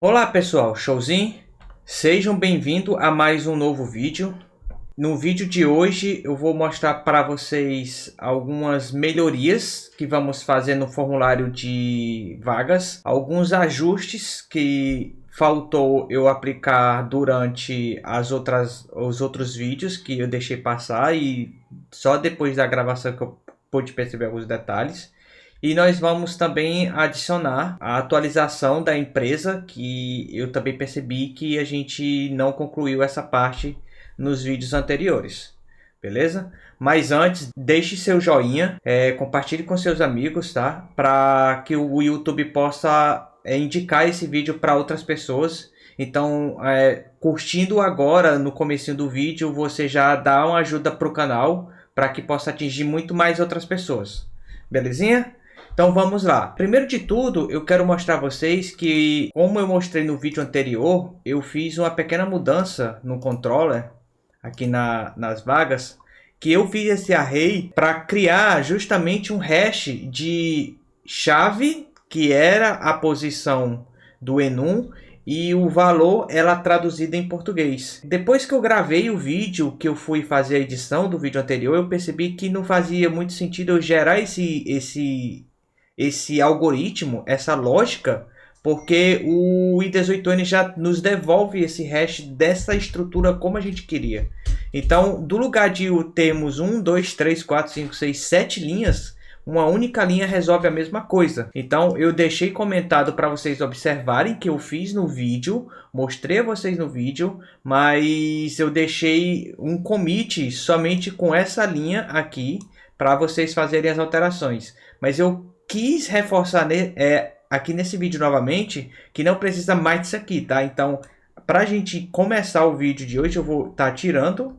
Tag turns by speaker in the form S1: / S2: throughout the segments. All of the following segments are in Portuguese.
S1: Olá pessoal, showzinho? Sejam bem-vindos a mais um novo vídeo. No vídeo de hoje eu vou mostrar para vocês algumas melhorias que vamos fazer no formulário de vagas, alguns ajustes que faltou eu aplicar durante os outros vídeos que eu deixei passar e só depois da gravação que eu pude perceber alguns detalhes. E nós vamos também adicionar a atualização da empresa, que eu também percebi que a gente não concluiu essa parte nos vídeos anteriores, beleza? Mas antes, deixe seu joinha, compartilhe com seus amigos, tá? Para que o YouTube possa indicar esse vídeo para outras pessoas. Então, curtindo agora no comecinho do vídeo, você já dá uma ajuda para o canal, para que possa atingir muito mais outras pessoas, belezinha? Então vamos lá. Primeiro de tudo, eu quero mostrar a vocês que, como eu mostrei no vídeo anterior, eu fiz uma pequena mudança no controller, aqui nas vagas, que eu fiz esse array para criar justamente um hash de chave, que era a posição do enum, e o valor ela traduzida em português. Depois que eu gravei o vídeo, que eu fui fazer a edição do vídeo anterior, eu percebi que não fazia muito sentido eu gerar esse algoritmo, essa lógica, porque o i18n já nos devolve esse hash dessa estrutura como a gente queria. Então, do lugar de termos 1, 2, 3, 4, 5, 6, 7 linhas, uma única linha resolve a mesma coisa. Então, eu deixei comentado para vocês observarem que eu fiz no vídeo, mostrei a vocês no vídeo, mas eu deixei um commit somente com essa linha aqui, para vocês fazerem as alterações. Mas eu quis reforçar aqui nesse vídeo novamente que não precisa mais disso aqui, tá? Então, para a gente começar o vídeo de hoje, eu vou estar tirando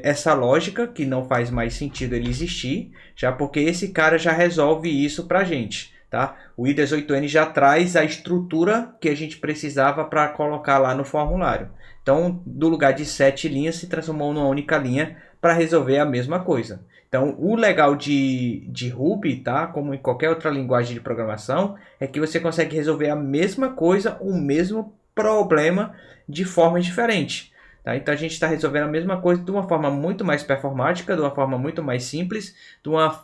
S1: essa lógica, que não faz mais sentido ele existir, já porque esse cara já resolve isso para a gente, tá? O i18n já traz a estrutura que a gente precisava para colocar lá no formulário. Então, do lugar de 7 linhas, se transformou numa única linha para resolver a mesma coisa. Então, o legal de Ruby, tá? Como em qualquer outra linguagem de programação, é que você consegue resolver a mesma coisa, o mesmo problema de forma diferente. Tá? Então, a gente está resolvendo a mesma coisa de uma forma muito mais performática, de uma forma muito mais simples,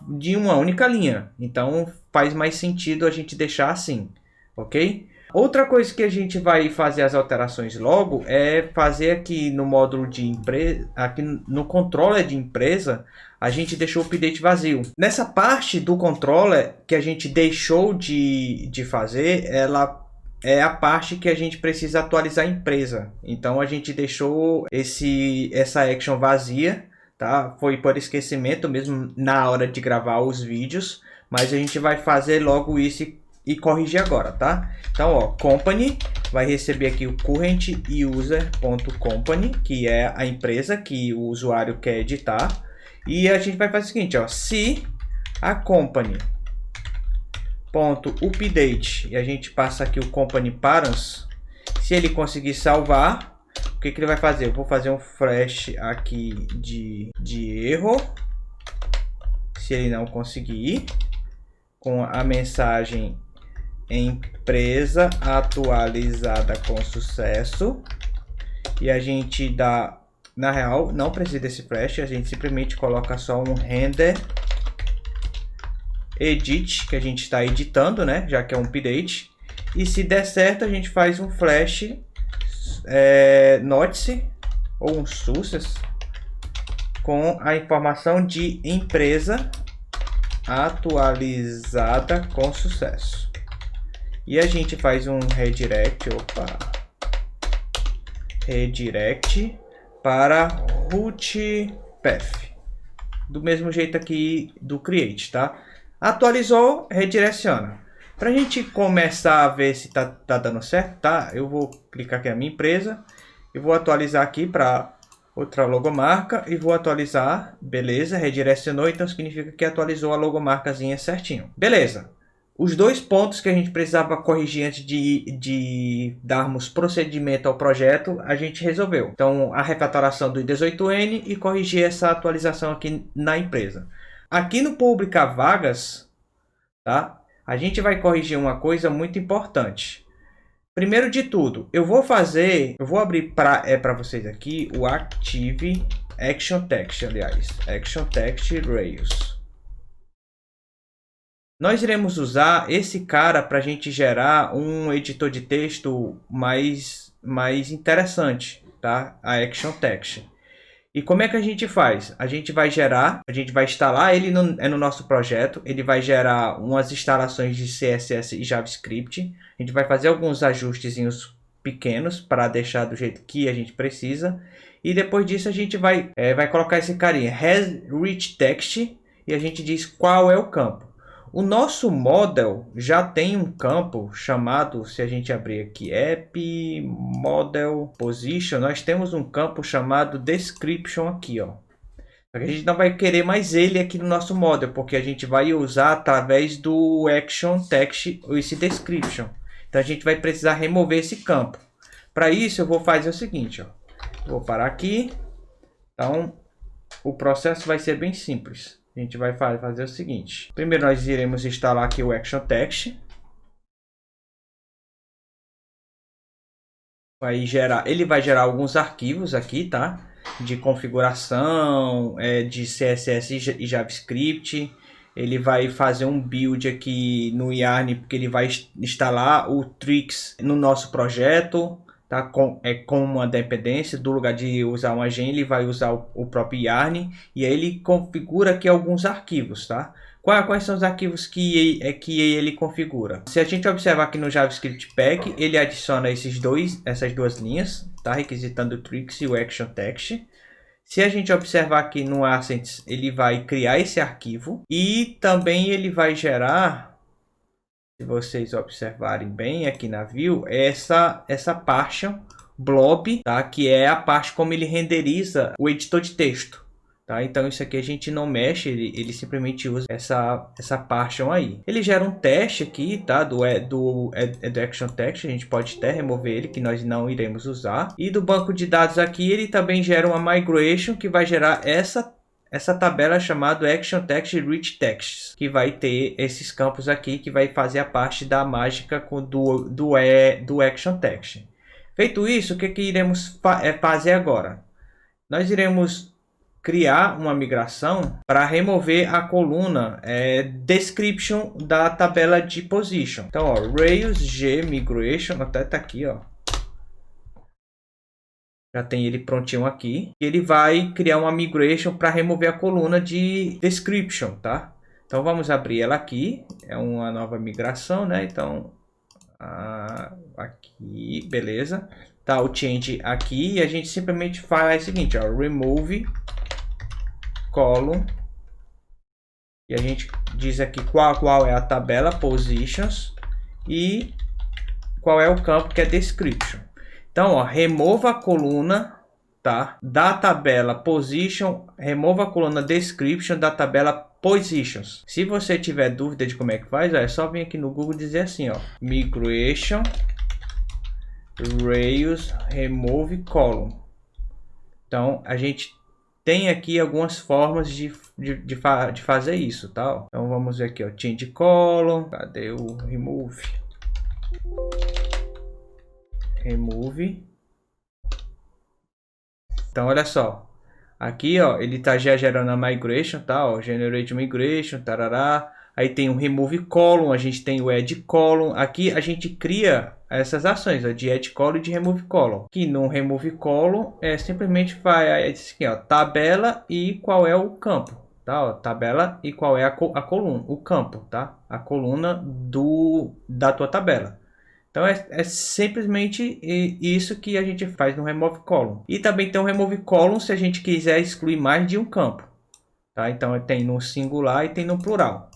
S1: de uma única linha. Então, faz mais sentido a gente deixar assim, ok? Outra coisa que a gente vai fazer as alterações logo é fazer aqui no módulo de empresa, aqui no controller de empresa, a gente deixou o update vazio. Nessa parte do controller que a gente deixou de fazer, ela é a parte que a gente precisa atualizar a empresa. Então a gente deixou essa action vazia, tá? Foi por esquecimento mesmo na hora de gravar os vídeos, mas a gente vai fazer logo isso e corrigir agora, tá? Então, ó, company vai receber aqui o current user.company, que é a empresa que o usuário quer editar. E a gente vai fazer o seguinte, ó, se a company.update, e a gente passa aqui o company params, se ele conseguir salvar, o que ele vai fazer? Eu vou fazer um flash aqui de erro, se ele não conseguir, com a mensagem empresa atualizada com sucesso, e a gente dá, na real não precisa desse flash, a gente simplesmente coloca só um render edit, que a gente está editando, né, já que é um update, e se der certo a gente faz um flash notice ou um success com a informação de empresa atualizada com sucesso. E a gente faz um redirect, redirect para root path, do mesmo jeito aqui do create, tá? Atualizou, redireciona. Para a gente começar a ver se tá dando certo, tá? Eu vou clicar aqui na minha empresa, eu vou atualizar aqui para outra logomarca e vou atualizar, beleza, redirecionou, então significa que atualizou a logomarcazinha certinho. Beleza. Os dois pontos que a gente precisava corrigir antes de darmos procedimento ao projeto, a gente resolveu. Então, a refatoração do I18N e corrigir essa atualização aqui na empresa. Aqui no publicar vagas, tá? A gente vai corrigir uma coisa muito importante. Primeiro de tudo, eu vou abrir para vocês aqui o Active Action Text, aliás, Action Text Rails. Nós iremos usar esse cara para a gente gerar um editor de texto mais interessante, tá? A Action Text. E como é que a gente faz? A gente vai instalar ele no nosso projeto, ele vai gerar umas instalações de CSS e JavaScript, a gente vai fazer alguns ajustezinhos pequenos para deixar do jeito que a gente precisa, e depois disso a gente vai colocar esse carinha, has rich text, e a gente diz qual é o campo. O nosso model já tem um campo chamado, se a gente abrir aqui, app model position, nós temos um campo chamado description aqui, ó. A gente não vai querer mais ele aqui no nosso model, porque a gente vai usar através do action text esse description. Então a gente vai precisar remover esse campo. Para isso eu vou fazer o seguinte, ó. Vou parar aqui. Então o processo vai ser bem simples. A gente vai fazer o seguinte. Primeiro nós iremos instalar aqui o Action Text. Ele vai gerar alguns arquivos aqui, tá? De configuração, de CSS e JavaScript. Ele vai fazer um build aqui no Yarn, porque ele vai instalar o Trix no nosso projeto. Tá? Com uma dependência, do lugar de usar uma gen, ele vai usar o próprio Yarn, e aí ele configura aqui alguns arquivos, tá? Quais são os arquivos que ele configura? Se a gente observar aqui no JavaScript Pack, ele adiciona essas duas linhas, tá? Requisitando o Trix e o Action Text. Se a gente observar aqui no Assets, ele vai criar esse arquivo, e também ele vai gerar, se vocês observarem bem aqui na view, essa partition blob, tá? Que é a parte como ele renderiza o editor de texto, tá? Então isso aqui a gente não mexe, ele simplesmente usa essa partition aí. Ele gera um teste aqui, tá? Do Action Text, a gente pode até remover ele, que nós não iremos usar. E do banco de dados aqui, ele também gera uma migration, que vai gerar essa tabela chamada Action Text Rich Texts, que vai ter esses campos aqui, que vai fazer a parte da mágica do Action Text. Feito isso, o que iremos fazer agora? Nós iremos criar uma migração para remover a coluna description da tabela de position. Então, ó, Rails G Migration, até tá aqui, ó. Já tem ele prontinho aqui. E ele vai criar uma migration para remover a coluna de description, tá? Então vamos abrir ela aqui. É uma nova migração, né? Então aqui, beleza. Tá o change aqui e a gente simplesmente faz o seguinte, ó, remove column. E a gente diz aqui qual é a tabela positions e qual é o campo que é description. Então, ó, remova a coluna, tá? Da tabela position, remova a coluna description da tabela positions. Se você tiver dúvida de como é que faz, ó, é só vir aqui no Google e dizer assim, ó, migration Rails remove column. Então, a gente tem aqui algumas formas de fazer isso, tá? Então, vamos ver aqui, ó, change column, cadê o remove? Remove. Então olha só, aqui ó, ele tá já gerando a migration, tá? Ó, generate migration, tarará. Aí tem o remove column, a gente tem o add column. Aqui a gente cria essas ações, ó, de add column e de remove column. Aqui no remove column simplesmente vai assim, ó, tabela e qual é o campo, tá? Ó, tabela e qual é a coluna, o campo, tá? A coluna da tua tabela. Então é simplesmente isso que a gente faz no remove column. E também tem o remove column se a gente quiser excluir mais de um campo, tá? Então tem no singular e tem no plural.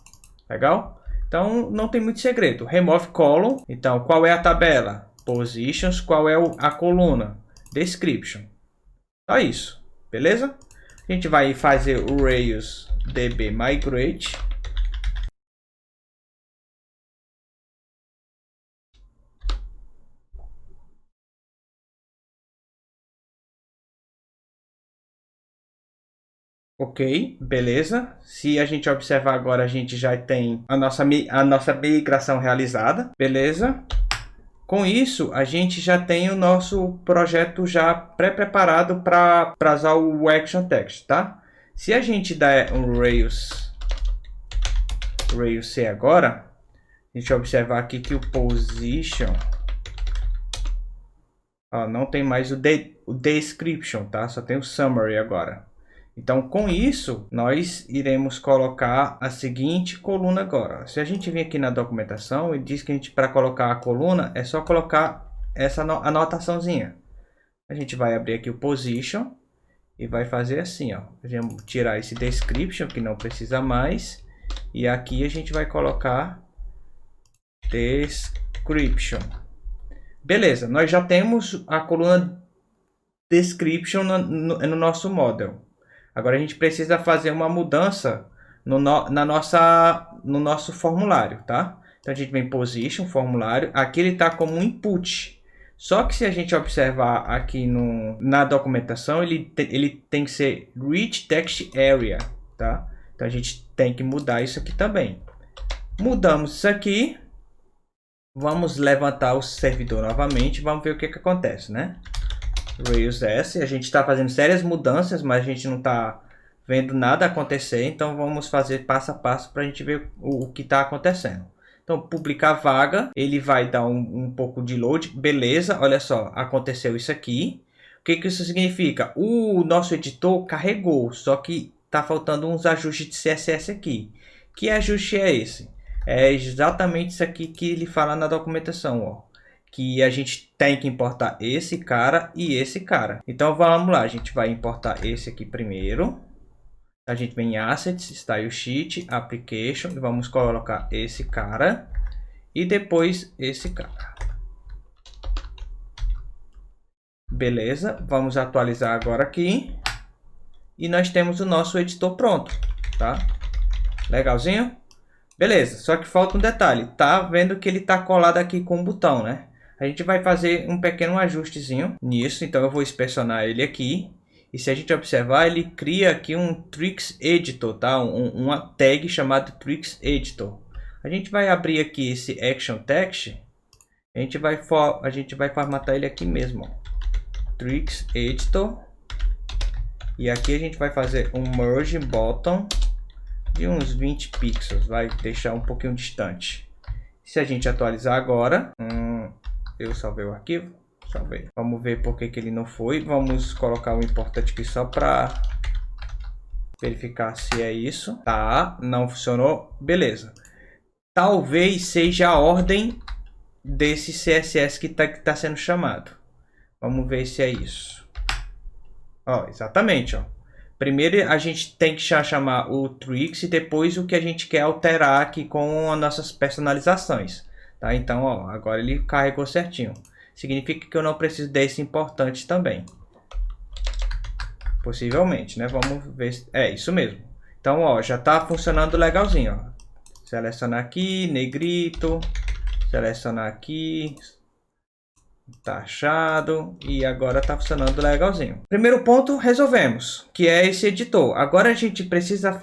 S1: Legal? Então não tem muito segredo. Remove column, então qual é a tabela? Positions, qual é a coluna? Description. Só isso, beleza? A gente vai fazer o Rails DB Migrate. Ok, beleza. Se a gente observar agora, a gente já tem a nossa migração realizada, beleza? Com isso, a gente já tem o nosso projeto já pré-preparado para usar o Action Text, tá? Se a gente der um Rails C agora, a gente observar aqui que o Position, ó, não tem mais o Description, tá? Só tem o Summary agora. Então, com isso, nós iremos colocar a seguinte coluna agora. Se a gente vir aqui na documentação, ele diz que para colocar a coluna é só colocar essa anotaçãozinha. A gente vai abrir aqui o Position e vai fazer assim, ó. Vamos tirar esse Description, que não precisa mais. E aqui a gente vai colocar Description. Beleza, nós já temos a coluna Description no nosso model. Agora a gente precisa fazer uma mudança no nosso formulário, tá? Então a gente vem em Position, formulário. Aqui ele está como um input. Só que se a gente observar aqui na documentação, ele tem que ser Rich Text Area, tá? Então a gente tem que mudar isso aqui também. Mudamos isso aqui. Vamos levantar o servidor novamente. Vamos ver o que acontece, né? Rails S, a gente está fazendo sérias mudanças, mas a gente não está vendo nada acontecer, então vamos fazer passo a passo para a gente ver o que está acontecendo. Então, publicar vaga, ele vai dar um pouco de load, beleza, olha só, aconteceu isso aqui. O que isso significa? O nosso editor carregou, só que está faltando uns ajustes de CSS aqui. Que ajuste é esse? É exatamente isso aqui que ele fala na documentação, ó. Que a gente tem que importar esse cara e esse cara. Então vamos lá, a gente vai importar esse aqui primeiro. A gente vem em Assets, Style Sheet, Application, e vamos colocar esse cara e depois esse cara. Beleza, vamos atualizar agora aqui. E nós temos o nosso editor pronto, tá? Legalzinho? Beleza, só que falta um detalhe. Tá vendo que ele tá colado aqui com o botão, né? A gente vai fazer um pequeno ajustezinho nisso, então eu vou inspecionar ele aqui. E se a gente observar, ele cria aqui um Tricks Editor, tá? Uma tag chamada Tricks Editor. A gente vai abrir aqui esse Action Text. A gente vai formatar ele aqui mesmo, ó. Tricks Editor. E aqui a gente vai fazer um Merge Bottom de uns 20 pixels. Vai deixar um pouquinho distante. Se a gente atualizar agora... eu salvei o arquivo, salvei. Vamos ver por que ele não foi. Vamos colocar o importante aqui só para verificar se é isso. Tá, não funcionou. Beleza. Talvez seja a ordem desse CSS que tá sendo chamado. Vamos ver se é isso. Ó, exatamente, ó. Primeiro a gente tem que chamar o Tricks e depois o que a gente quer alterar aqui com as nossas personalizações. Tá? Então, ó, agora ele carregou certinho. Significa que eu não preciso desse importante também. Possivelmente, né? Vamos ver. É isso mesmo. Então, ó, já está funcionando legalzinho. Ó. Selecionar aqui, negrito. Selecionar aqui. Taxado. E agora está funcionando legalzinho. Primeiro ponto, resolvemos. Que é esse editor. Agora a gente precisa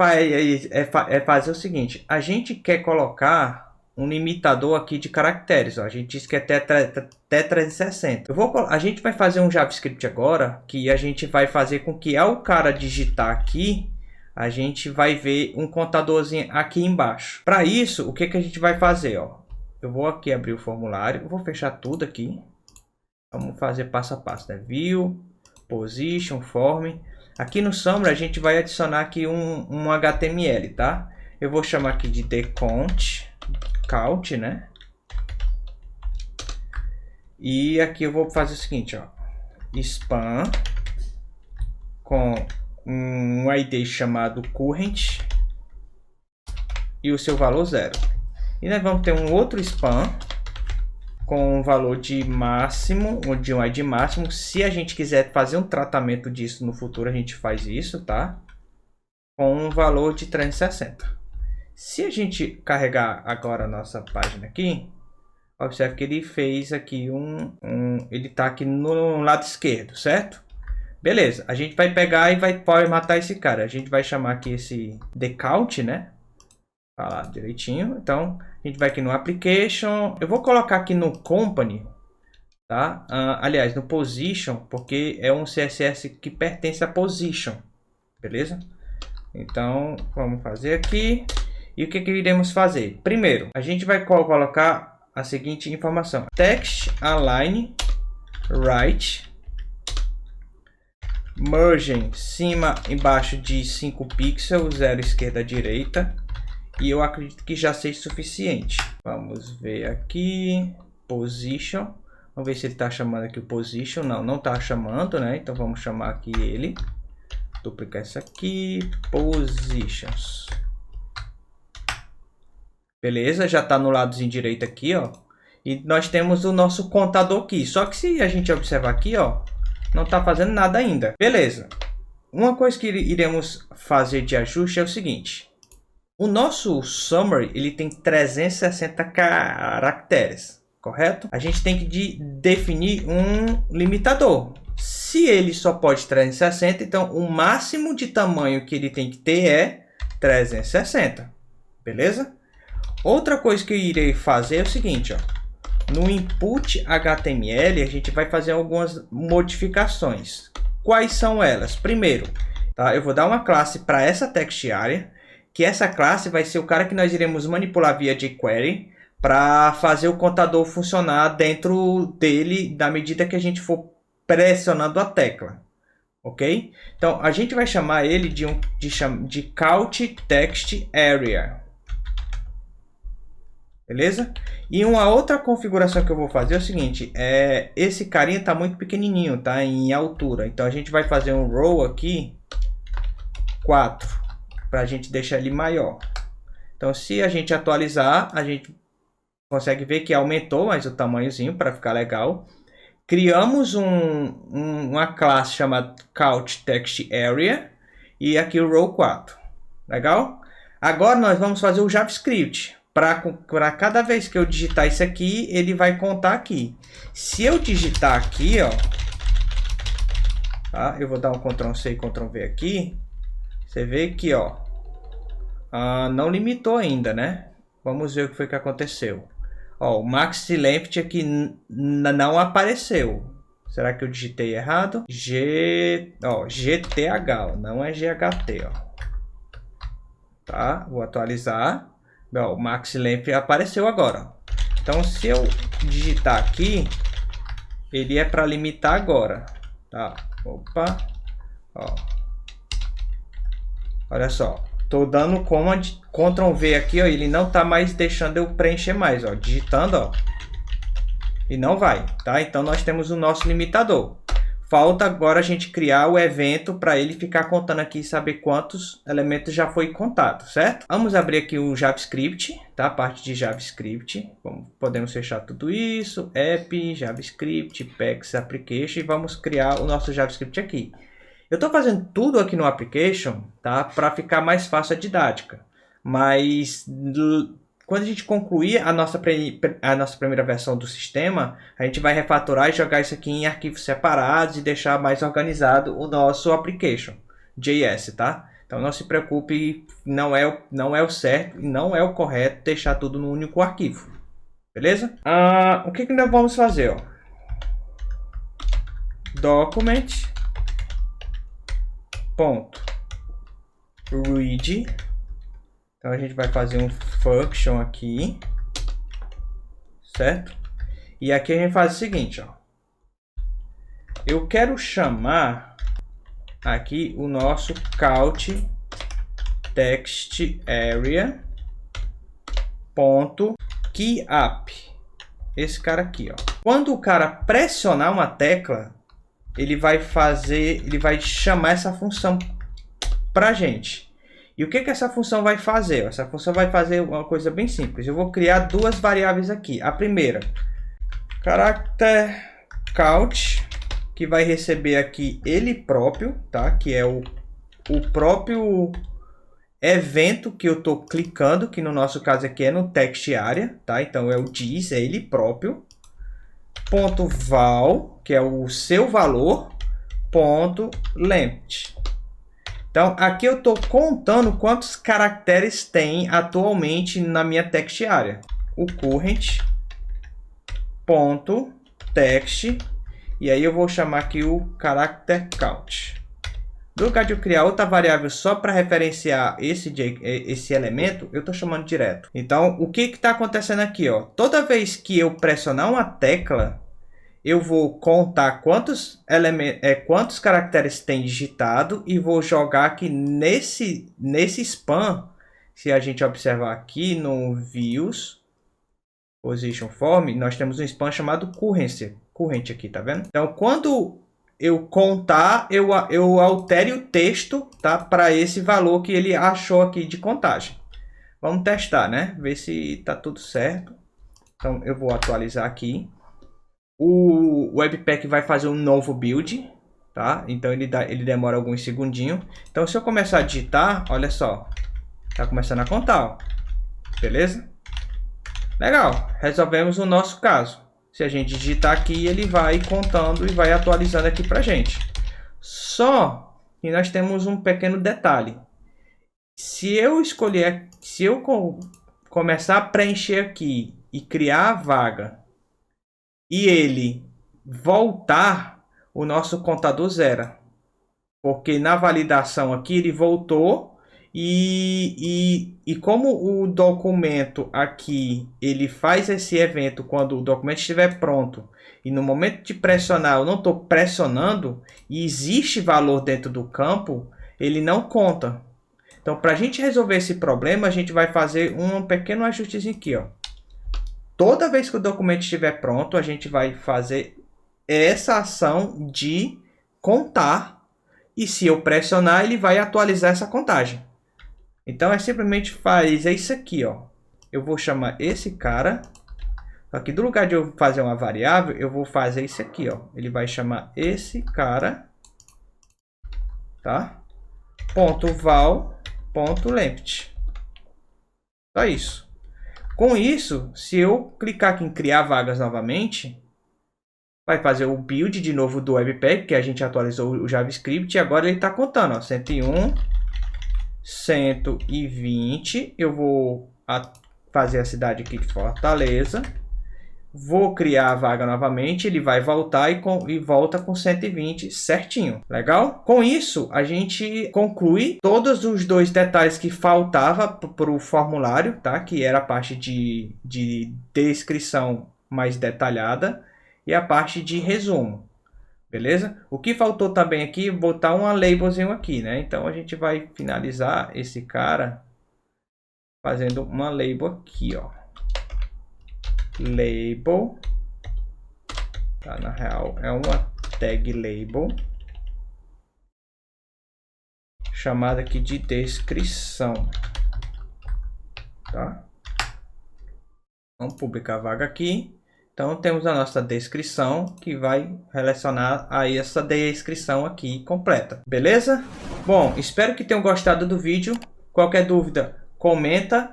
S1: fazer o seguinte. A gente quer colocar um limitador aqui de caracteres, ó. A gente disse que é até 360. A gente vai fazer um JavaScript agora, que a gente vai fazer com que ao cara digitar aqui, a gente vai ver um contadorzinho aqui embaixo. Para isso, o que a gente vai fazer, ó? Eu vou aqui abrir o formulário, eu vou fechar tudo aqui. Vamos fazer passo a passo, né? View, Position, Form. Aqui no Summary a gente vai adicionar aqui um HTML, tá? Eu vou chamar aqui de count, né? E aqui eu vou fazer o seguinte, ó. Span com um ID chamado current e o seu valor 0. E nós vamos ter um outro span com um valor de máximo, ou de um ID máximo. Se a gente quiser fazer um tratamento disso no futuro, a gente faz isso, tá? Com um valor de 360. Se a gente carregar agora a nossa página aqui, observe que ele fez aqui ele está aqui no lado esquerdo, certo? Beleza, a gente vai pegar e vai formatar esse cara. A gente vai chamar aqui esse decount, né? Falar direitinho. Então, a gente vai aqui no application. Eu vou colocar aqui no company, tá? Aliás, no position, porque é um CSS que pertence a position, beleza? Então, vamos fazer aqui. E o que iremos fazer? Primeiro, a gente vai colocar a seguinte informação: text align right margem cima embaixo de 5 pixels, 0 esquerda direita. E eu acredito que já seja suficiente. Vamos ver aqui. Position. Vamos ver se ele está chamando aqui o position. Não, não está chamando, né? Então vamos chamar aqui ele. Duplicar isso aqui. Positions. Beleza, já está no ladozinho direito aqui, ó. E nós temos o nosso contador aqui. Só que se a gente observar aqui, ó, não está fazendo nada ainda. Beleza. Uma coisa que iremos fazer de ajuste é o seguinte. O nosso summary, ele tem 360 caracteres, correto? A gente tem que definir um limitador. Se ele só pode 360, então o máximo de tamanho que ele tem que ter é 360, beleza? Outra coisa que eu irei fazer é o seguinte, ó. No input HTML, a gente vai fazer algumas modificações. Quais são elas? Primeiro, tá? Eu vou dar uma classe para essa text area, que essa classe vai ser o cara que nós iremos manipular via jQuery para fazer o contador funcionar dentro dele da medida que a gente for pressionando a tecla, ok? Então a gente vai chamar ele de count text area, beleza? E uma outra configuração que eu vou fazer é o seguinte: esse carinha está muito pequenininho, tá? Em altura, então a gente vai fazer um row aqui 4. Para a gente deixar ele maior. Então, se a gente atualizar, a gente consegue ver que aumentou mais o tamanhozinho para ficar legal. Criamos uma classe chamada count text area e aqui o row 4. Legal? Agora nós vamos fazer o JavaScript. Para cada vez que eu digitar isso aqui, ele vai contar aqui. Se eu digitar aqui, ó, tá? Eu vou dar um Ctrl+C e Ctrl+V aqui. Você vê aqui, ó, não limitou ainda, né? Vamos ver o que foi que aconteceu. Ó, o max length aqui não apareceu. Será que eu digitei errado? GTH, ó, não é GHT, ó. Tá? Vou atualizar. Ó, o max length apareceu agora. Então, se eu digitar aqui, ele é para limitar agora, tá? Opa, ó. Olha só, tô dando Ctrl+V aqui, ó, ele não tá mais deixando eu preencher mais, ó, digitando, ó, e não vai, tá? Então nós temos o nosso limitador. Falta agora a gente criar o evento para ele ficar contando aqui e saber quantos elementos já foi contado, certo? Vamos abrir aqui o JavaScript, tá? A parte de JavaScript. Podemos fechar tudo isso, app, JavaScript, PEX, application, e vamos criar o nosso JavaScript aqui. Eu estou fazendo tudo aqui no application, tá? Para ficar mais fácil a didática. Mas quando a gente concluir a nossa primeira versão do sistema, a gente vai refatorar e jogar isso aqui em arquivos separados e deixar mais organizado o nosso application JS, tá? Então não se preocupe, não é o certo e não é o correto deixar tudo no único arquivo. Beleza? O que nós vamos fazer? Ó? Document.read. Então a gente vai fazer um function aqui, certo? E aqui a gente faz o seguinte, ó. Eu quero chamar aqui o nosso count text area ponto keyup. Esse cara aqui, ó. Quando o cara pressionar uma tecla, ele vai chamar essa função pra gente. E o que essa função vai fazer? Essa função vai fazer uma coisa bem simples. Eu vou criar duas variáveis aqui. A primeira, character count, que vai receber aqui ele próprio, tá? Que é o próprio evento que eu estou clicando, que no nosso caso aqui é no text area, tá? Então é o diz, é ele próprio. Ponto val, que é o seu valor. ponto length. Então aqui eu estou contando quantos caracteres tem atualmente na minha text area. O current ponto text, e aí eu vou chamar aqui o character count. No lugar de eu criar outra variável só para referenciar esse elemento, eu estou chamando direto. Então, o que está acontecendo aqui? Ó? Toda vez que eu pressionar uma tecla, eu vou contar quantos caracteres tem digitado e vou jogar aqui nesse span. Se a gente observar aqui no views, position form, nós temos um span chamado current aqui, tá vendo? Então, quando eu contar, eu altere o texto, tá, para esse valor que ele achou aqui de contagem. Vamos testar, né? Ver se tá tudo certo. Então eu vou atualizar aqui. O Webpack vai fazer um novo build, tá? Então ele demora alguns segundinhos. Então se eu começar a digitar, olha só, tá começando a contar, ó. Beleza? Legal, resolvemos o nosso caso. Se a gente digitar aqui, ele vai contando e vai atualizando aqui para a gente. Só que nós temos um pequeno detalhe. Se eu começar a preencher aqui e criar a vaga e ele voltar, o nosso contador zera. Porque na validação aqui ele voltou. E como o documento aqui, ele faz esse evento quando o documento estiver pronto, e no momento de pressionar, eu não estou pressionando, e existe valor dentro do campo, ele não conta. Então, para a gente resolver esse problema, a gente vai fazer um pequeno ajustezinho aqui, ó. Toda vez que o documento estiver pronto, a gente vai fazer essa ação de contar, e se eu pressionar, ele vai atualizar essa contagem. Então, simplesmente faz isso aqui, ó. Eu vou chamar esse cara. Aqui, do lugar de eu fazer uma variável, eu vou fazer isso aqui, ó. Ele vai chamar esse cara, tá? Ponto val, ponto length. Só isso. Com isso, se eu clicar aqui em criar vagas novamente, vai fazer o build de novo do Webpack, que a gente atualizou o JavaScript, e agora ele está contando, ó, 101. 120, eu vou fazer a cidade aqui de Fortaleza, vou criar a vaga novamente, ele vai voltar e volta com 120 certinho, legal? Com isso, a gente conclui todos os dois detalhes que faltava para o formulário, tá? Que era a parte de descrição mais detalhada e a parte de resumo. Beleza? O que faltou também aqui, botar uma labelzinho aqui, né? Então a gente vai finalizar esse cara fazendo uma label aqui, ó. Label. Tá, na real é uma tag label chamada aqui de descrição. Tá? Vamos publicar a vaga aqui. Então, temos a nossa descrição que vai relacionar a essa descrição aqui completa. Beleza? Bom, espero que tenham gostado do vídeo. Qualquer dúvida, comenta.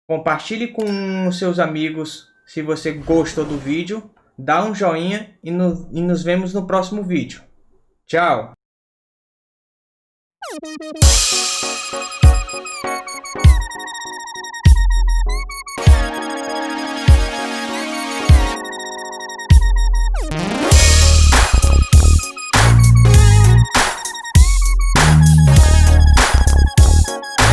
S1: Compartilhe com seus amigos se você gostou do vídeo. Dá um joinha e nos vemos no próximo vídeo. Tchau!